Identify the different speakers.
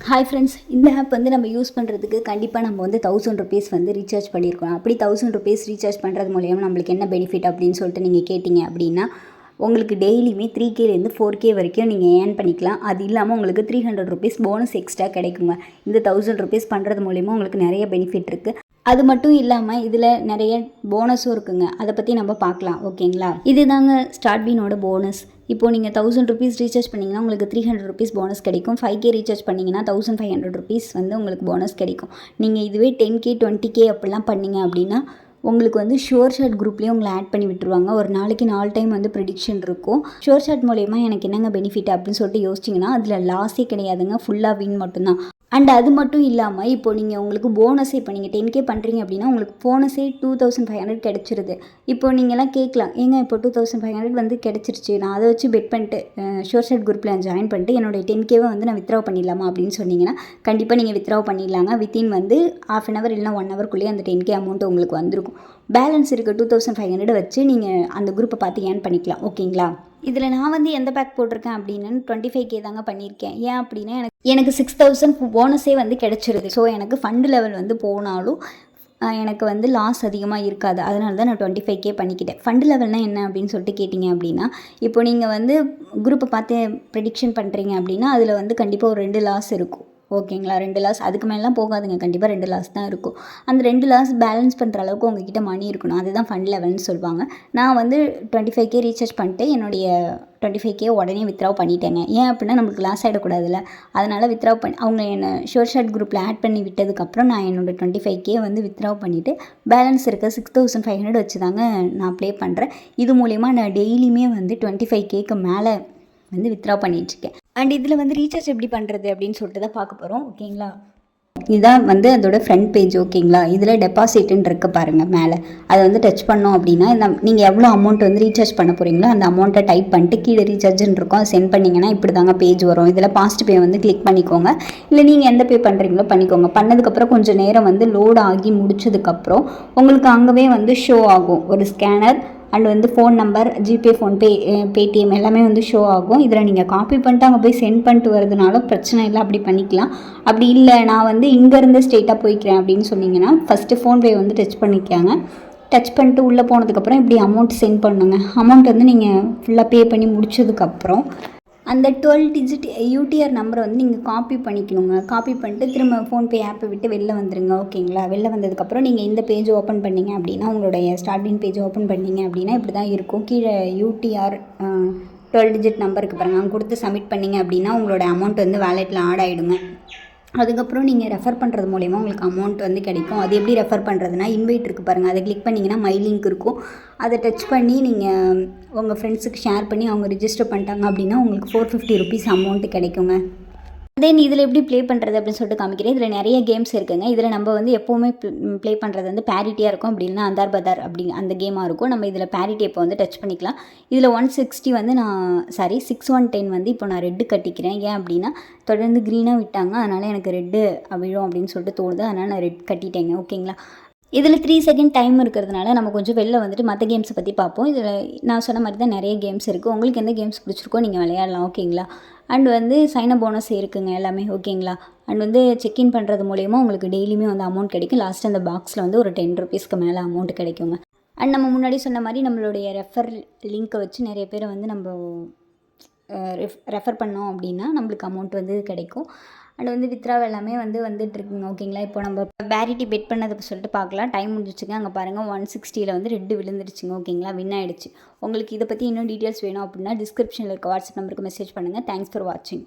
Speaker 1: Hi friends, இந்த app வந்து நம்ம யூஸ் பண்ணுறதுக்கு கண்டிப்பாக நம்ம வந்து 1000 ருபீஸ் வந்து ரீசார்ஜ் பண்ணியிருக்கோம். அப்படி 1000 ருபீஸ் ரீசார்ஜ் பண்ணுறது மூலியமாக நம்மளுக்கு என்ன பெனிஃபிட் அப்படின்னு சொல்லிட்டு நீங்கள் கேட்டிங்க அப்படின்னா, உங்களுக்கு டெய்லியுமே 3Kலேருந்து 4K வரைக்கும் நீங்கள் ஏர்ன் பண்ணிக்கலாம். அது இல்லாமல் உங்களுக்கு 300 ருபீஸ் போனஸ் எக்ஸ்ட்ரா கிடைக்குங்க. இந்த 1000 ருபீஸ் பண்ணுறது மூலிமா உங்களுக்கு நிறைய பெனிஃபிட் இருக்குது. அது மட்டும் இல்லாமல் இதில் நிறைய போனஸும் இருக்குங்க. அதை பற்றி நம்ம பார்க்கலாம், ஓகேங்களா? இது தாங்க ஸ்டார்ட்பீனோட போனஸ். இப்போது நீங்கள் 1000 ருபீஸ் ரீசார்ஜ் பண்ணிங்கன்னா உங்களுக்கு 300 ருபீஸ் போனஸ் கிடைக்கும். 5K ரீசார்ஜ் பண்ணிங்கன்னா 1500 ருபீஸ் வந்து உங்களுக்கு போனஸ் கிடைக்கும். நீங்கள் இதுவே 10K 20K அப்படிலாம் பண்ணிங்க அப்படின்னா உங்களுக்கு வந்து ஷோர் ஷாட் குரூப்லேயும் உங்களை ஆட் பண்ணி விட்டுருவாங்க. ஒரு நாளைக்கு 4 டைம் வந்து ப்ரெடிக்ஷன் இருக்கும். ஷோர் ஷாட் மூலயமா எனக்கு என்னங்க பெனிஃபிட் அப்படின்னு சொல்லிட்டு யோசிச்சிங்கன்னா அதில் லாஸே கிடையாதுங்க, ஃபுல்லாக வின் மட்டும்தான். அண்ட் அது மட்டும் இல்லாமல் இப்போது நீங்கள் உங்களுக்கு போனஸே இப்போ நீங்கள் 10K பண்ணுறீங்க அப்படின்னா உங்களுக்கு போனஸே 2500 கிடச்சிருது. இப்போ நீங்கள்லாம் கேட்கலாம், ஏங்க இப்போ 2500 வந்து கிடச்சிருச்சு, நான் அதை வச்சு பெட் பண்ணிட்டு ஷோர் ஷாட் குரூப்பில் ஜாயின் பண்ணிட்டு என்னுடைய 10Kவை வந்து நான் வித்ட்ரா பண்ணிடலாமா அப்படின்னு சொன்னீங்கன்னா கண்டிப்பாக நீங்கள் வித்ட்ரா பண்ணிடலாங்க. வித்தின் வந்து ½ அன் ஹவர் இல்லைனா 1 ஹவர்க்குள்ளேயே அந்த 10K அமௌண்ட் உங்களுக்கு வந்திருக்கும். பேலன்ஸ் இருக்க 2500 வச்சு நீங்கள் அந்த குரூப்பை பார்த்து ஏர்ன் பண்ணிக்கலாம், ஓகேங்களா? இதில் நான் வந்து எந்த பேக் போட்டிருக்கேன் அப்படின்னு 25K தாங்க பண்ணியிருக்கேன். ஏன் அப்படின்னா எனக்கு 6000 போனஸே வந்து கிடச்சிருது. ஸோ எனக்கு ஃபண்டு லெவல் வந்து போனாலும் எனக்கு வந்து லாஸ் அதிகமாக இருக்காது. அதனால தான் நான் 25K பண்ணிக்கிட்டேன். ஃபண்டு லெவல்னால் என்ன அப்படின்னு சொல்லிட்டு கேட்டிங்க அப்படின்னா, இப்போ நீங்கள் வந்து குரூப்பை பார்த்து ப்ரெடிக்ஷன் பண்ணுறீங்க அப்படின்னா அதில் வந்து கண்டிப்பாக ஒரு 2 லாஸ் இருக்கும், ஓகேங்களா? 2 லாஸ், அதுக்கு மேலாம் போகாதுங்க. கண்டிப்பாக 2 லாஸ் தான் இருக்கும். அந்த 2 லாஸ் பேலன்ஸ் பண்ணுற அளவுக்கு உங்ககிட்ட மணி இருக்கணும். அதுதான் ஃபண்ட் லெவல்னு சொல்லுவாங்க. நான் வந்து 25K ரீசார்ஜ் பண்ணிட்டு என்னுடைய 25K உடனே வித்ட்ரா பண்ணிட்டேங்க. ஏன் அப்படின்னா நம்மளுக்கு லாஸ் ஆகிடக்கூடாதுல்ல, அதனால் வித்ட்ரா பண்ணி அவங்க என்னை ஷோர் ஷாட் குரூப்பில் ஆட் பண்ணி விட்டதுக்கப்புறம் நான் என்னோடய 25K வந்து வித்ட்ரா பண்ணிவிட்டு பேலன்ஸ் இருக்க 6500 வச்சு தாங்க நான் ப்ளே பண்ணுறேன். இது மூலிமா நான் டெய்லியுமே வந்து 25Kக்கு மேலே வந்து வித்ட்ரா பண்ணிகிட்ருக்கேன். அண்ட் இதில் வந்து ரீசார்ஜ் எப்படி பண்ணுறது அப்படின்னு சொல்லிட்டு தான் பார்க்க போகிறோம், ஓகேங்களா? இதுதான் வந்து அதோட ஃப்ரண்ட் பேஜ், ஓகேங்களா? இதில் டெபாசிட்டுன்னு இருக்க பாருங்கள் மேலே, அதை வந்து டச் பண்ணோம் அப்படின்னா நீங்கள் எவ்வளோ அமௌண்ட் வந்து ரீசார்ஜ் பண்ண போகிறீங்களோ அந்த அமௌண்ட்டை டைப் பண்ணிட்டு கீழே ரீசார்ஜ்னு இருக்கும், அதை சென்ட் பண்ணிங்கன்னா இப்படி தாங்க பேஜ் வரும். இதில் பாஸ்ட் பே வந்து கிளிக் பண்ணிக்கோங்க, இல்லை நீங்கள் எந்த பே பண்ணுறீங்களோ பண்ணிக்கோங்க. பண்ணதுக்கப்புறம் கொஞ்சம் நேரம் வந்து லோட் ஆகி முடிச்சதுக்கப்புறம் உங்களுக்கு அங்கேவே வந்து ஷோ ஆகும் ஒரு ஸ்கேனர் அண்ட் வந்து phone number, GPay, PhonePe, Paytm எல்லாமே வந்து ஷோ ஆகும். இதில் நீங்கள் காப்பி பண்ணிட்டு அங்கே போய் சென்ட் பண்ணிட்டு வரதுனால பிரச்சனை இல்லை, அப்படி பண்ணிக்கலாம். அப்படி இல்லை நான் வந்து இங்கேருந்து ஸ்ட்ரெயிட்டாக போய்க்கிறேன் அப்படின்னு சொன்னீங்கன்னா ஃபஸ்ட்டு ஃபோன்பே வந்து டச் பண்ணிக்காங்க. டச் பண்ணிட்டு உள்ளே போனதுக்கப்புறம் இப்படி அமௌண்ட் சென்ட் பண்ணுங்க. அமௌண்ட் வந்து நீங்கள் ஃபுல்லாக பே பண்ணி முடிச்சதுக்கப்புறம் அந்த 12 டிஜிட் UTR நம்பரை வந்து நீங்கள் காப்பி பண்ணிக்கணுங்க. காப்பி பண்ணிட்டு திரும்ப ஃபோன்பே ஆப்பை விட்டு வெளில வந்துடுங்க, ஓகேங்களா? வெளில வந்ததுக்கப்புறம் நீங்கள் இந்த பேஜ் ஓப்பன் பண்ணிங்க அப்படின்னா உங்களுடைய ஸ்டார்டிங் பேஜ் ஓப்பன் பண்ணிங்க அப்படின்னா இப்படி தான் இருக்கும். கீழே UTR 12 டிஜிட் நம்பருக்கு பாருங்கள், அங்கே கொடுத்து சப்மிட் பண்ணிங்க அப்படின்னா உங்களோட அமௌண்ட் வந்து வேலெட்டில் ஆட் ஆகிடுங்க. அதுக்கப்புறம் நீங்கள் ரெஃபர் பண்ணுறது மூலிமா உங்களுக்கு அமௌண்ட் வந்து கிடைக்கும். அது எப்படி ரெஃபர் பண்ணுறதுனா இன்வைட் இருக்குது பாருங்கள், அதை கிளிக் பண்ணிங்கன்னா மை லிங்க் இருக்கும். அதை டச் பண்ணி நீங்கள் உங்கள் ஃப்ரெண்ட்ஸுக்கு ஷேர் பண்ணி அவங்க ரிஜிஸ்டர் பண்ணிட்டாங்க அப்படின்னா உங்களுக்கு 450 ருபீஸ் அமௌண்ட்டு கிடைக்குங்க. தென் இதில் எப்படி ப்ளே பண்ணுறது அப்படின்னு சொல்லிட்டு காமிக்கிறேன். இதில் நிறைய கேம்ஸ் இருக்குங்க. இதில் நம்ம வந்து எப்போவுமே ப்ளே பண்ணுறது வந்து பேரிட்டியாக இருக்கும், அப்படி இல்லைனா அந்தார் பதார் அப்படி அந்த கேமாக இருக்கும். நம்ம இதில் பேரிட்டி இப்போ வந்து டச் பண்ணிக்கலாம். இதில் 160 வந்து 6110 வந்து இப்போ நான் ரெட்டு கட்டிக்கிறேன். ஏன் அப்படின்னா தொடர்ந்து க்ரீனாக விட்டாங்க, அதனால் எனக்கு ரெட்டு விழும் அப்படின்னு சொல்லிட்டு தோணுது, அதனால் நான் ரெட் கட்டிட்டேங்க, ஓகேங்களா? இதில் 3 செகண்ட் டைம் இருக்கிறதுனால நம்ம கொஞ்சம் வெளில வந்துட்டு மற்ற கேம்ஸை பற்றி பார்ப்போம். இதில் நான் சொன்ன மாதிரி தான் நிறைய கேம்ஸ் இருக்குது. உங்களுக்கு எந்த கேம்ஸ் பிடிச்சிருக்கோ நீங்கள் விளையாடலாம், ஓகேங்களா? அண்ட் வந்து சைன் அப் போனஸ் இருக்குங்க எல்லாமே, ஓகேங்களா? அண்ட் வந்து செக்இன் பண்ணுறது மூலயமா உங்களுக்கு டெய்லியுமே வந்து அமௌண்ட் கிடைக்கும். லாஸ்ட்டு அந்த பாக்ஸில் வந்து ஒரு 10 ருபீஸ்க்கு மேலே அமௌண்ட் கிடைக்குங்க. அண்ட் நம்ம முன்னாடி சொன்ன மாதிரி நம்மளுடைய ரெஃபர் லிங்க்கை வச்சு நிறைய பேரை வந்து நம்ம ரெஃபர் பண்ணோம் அப்படின்னா நம்மளுக்கு அமௌண்ட் வந்து கிடைக்கும். அண்ட் வந்து வித்ட்ரா எல்லாமே வந்து வந்துட்டுருக்குங்க, ஓகேங்களா? இப்போ நம்ம பேரிட்டி பெட் பண்ணதை சொல்லிட்டு பார்க்கலாம். டைம் முடிஞ்சிச்சுங்க. அங்கே பாருங்கள் 160 வந்து ரெட்டு விழுந்துருச்சுங்க, ஓகேங்களா? வின் ஆகிடுச்சு. உங்களுக்கு இதை பற்றி இன்னும் டீட்டெயில்ஸ் வேணும் அப்படின்னா டிஸ்கிரிப்ஷனில் இருக்க வாட்ஸ்அப் நம்பருக்கு மெசேஜ் பண்ணுங்கள். தேங்க்ஸ் ஃபார் வாட்சிங்.